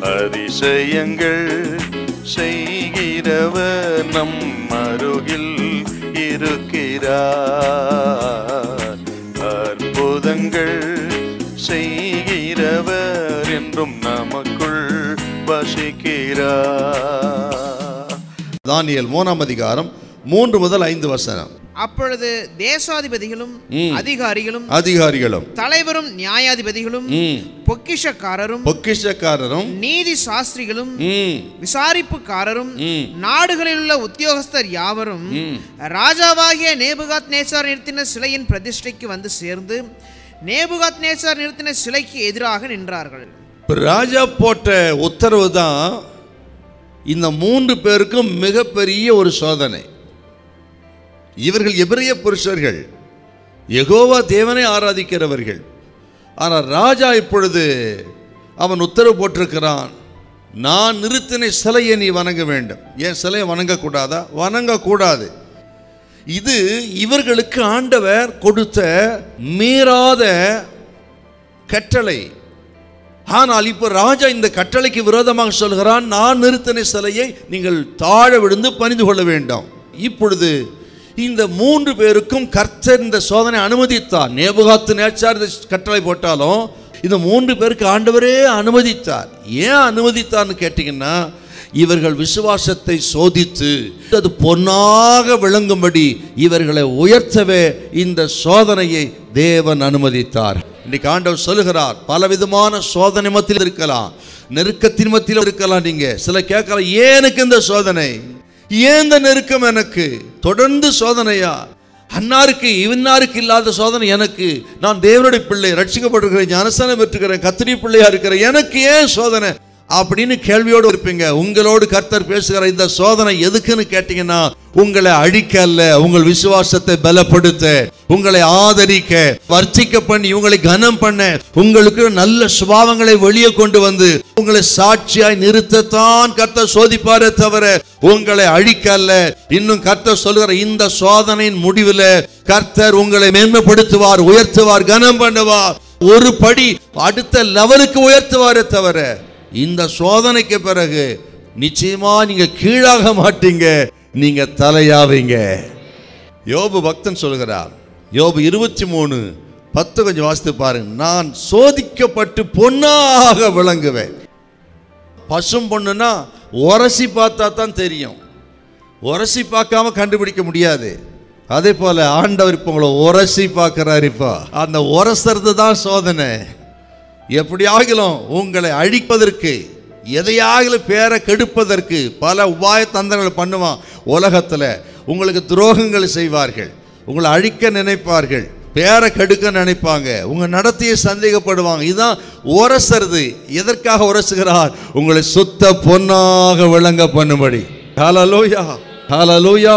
அதிசயங்கள் செய்கிறவர் நம் அருகில் இருக்கிறார். அற்புதங்கள் செய்கிறவர் என்றும் நமக்குள் வசிக்கிறார். தானியேல் 3ஆம் அதிகாரம் 3 முதல் 5 வசனம். அப்பொழுது தேசாதிபதிகளும் அதிகாரிகளும் தலைவரும் நியாயாதிபதிகளும் பொக்கிஷக்காரரும் நீதி சாஸ்திரிகளும் விசாரிப்புக்காரரும் நாடுகளில் உள்ள உத்தியோகஸ்தர் யாவரும் ராஜாவாகிய நேபுகாத்நேச்சார் நிறுத்தின சிலையின் பிரதிஷ்டைக்கு வந்து சேர்ந்து நேபுகாத்நேச்சார் நிறுத்தின சிலைக்கு எதிராக நின்றார்கள். ராஜா போட்ட உத்தரவு தான் இந்த 3 பேருக்கும் மிகப்பெரிய ஒரு சோதனை. இவர்கள் எபிரெய புருஷர்கள், யெகோவா தேவனை ஆராதிக்கிறவர்கள். ஆனால் ராஜா இப்பொழுது அவன் உத்தரவு போட்டிருக்கிறான், நான் நிறுத்தின சிலையை நீ வணங்க வேண்டும். ஏன் சிலையை வணங்கக்கூடாதா? வணங்கக்கூடாது. இது இவர்களுக்கு ஆண்டவர் கொடுத்த மீறாத கட்டளை. ஆனால் இப்போ ராஜா இந்த கட்டளைக்கு விரோதமாக சொல்கிறான், நான் நிறுத்தின சிலையை நீங்கள் தாழ விழுந்து பணிந்து கொள்ள வேண்டாம். இப்பொழுது இந்த 3 பேருக்கும் கர்த்தர் இந்த சோதனை அனுமதித்தார். நேபுகாத்நேச்சார் கட்டளை போட்டாலும் இந்த 3 பேருக்கு ஆண்டவரே அனுமதித்தார். ஏன் அனுமதித்தார்னு கேட்டீங்கன்னா, இவர்கள் விசுவாசத்தை சோதித்து அது பொன்னாக விளங்கும்படி இவர்களை உயர்த்தவே இந்த சோதனையை தேவன் அனுமதித்தார். இன்னைக்கு ஆண்டவர் சொல்லுகிறார், பலவிதமான சோதனை மத்தியில் இருக்கலாம், நெருக்கத்தின் மத்தியில் இருக்கலாம். நீங்க சில கேட்கலாம், ஏன் எனக்கு இந்த சோதனை, ஏன் இந்த நெருக்கம் எனக்கு, தொடர்ந்து சோதனையா? அன்னாருக்கு இவனாருக்கு இல்லாத சோதனை எனக்கு, நான் தேவனுடைய பிள்ளை, ரட்சிக்கப்பட்டிருக்கிறேன், ஞானஸ்நானம் பெற்றிருக்கிறேன், கர்த்தருடைய பிள்ளையா இருக்கிறேன், எனக்கு ஏன் சோதனை அப்படின்னு கேள்வியோடு இருப்பீங்க. உங்களோடு கர்த்தர் பேசுகிற இந்த சோதனை எதுக்குன்னு கேட்டீங்கன்னா, உங்களை அழிக்க அல்ல, உங்கள் விசுவாசத்தை பலப்படுத்த, உங்களை ஆதரிக்க, வர்த்திக்க பண்ணி, உங்களை கனம் பண்ண, உங்களுக்கு நல்ல சுபாவங்களை வெளியே கொண்டு வந்து உங்களை சாட்சியாய் நிறுத்தத்தான் கர்த்தர் சோதிப்பாரே தவிர உங்களை அழிக்க அல்ல. இன்னும் கர்த்தர் சொல்கிற இந்த சோதனையின் முடிவில் கர்த்தர் உங்களை மேன்மைப்படுத்துவார், உயர்த்துவார், கனம் பண்ணுவார், ஒரு படி அடுத்த லெவலுக்கு உயர்த்துவாரே தவிர இந்த சோதனைக்கு பிறகு நிச்சயமா நீங்க கீழாக மாட்டீங்க, நீங்க தலையாவீங்க. யோபு பக்தன் சொல்கிறார், யோபு 23:10 கொஞ்சம் வாசித்து பாருங்க. நான் சோதிக்கப்பட்டு பொன்னாக விளங்குவேன். பசும் பொண்ணுன்னா உரசி பார்த்தா தான் தெரியும், உரசி பார்க்காம கண்டுபிடிக்க முடியாது. அதே போல ஆண்டவர் இப்போ உங்களை உரசி பார்க்கிறார். இப்போ அந்த உரசறது தான் சோதனை. எப்படியாகிலும் உங்களை அழிப்பதற்கு, எதையாகிலும் பேரை கெடுப்பதற்கு பல உபாய தந்திரங்களை பண்ணுவான். உலகத்தில் உங்களுக்கு துரோகங்கள் செய்வார்கள், உங்களை அழிக்க நினைப்பார்கள், பேரை கெடுக்க நினைப்பாங்க, உங்க நடத்தையை சந்தேகப்படுவாங்க. இதுதான் உரசறது. எதற்காக உரசுகிறார்? உங்களை சுத்த பொன்னாக விளங்க பண்ணும்படி. ஹல்லேலூயா, ஹல்லேலூயா.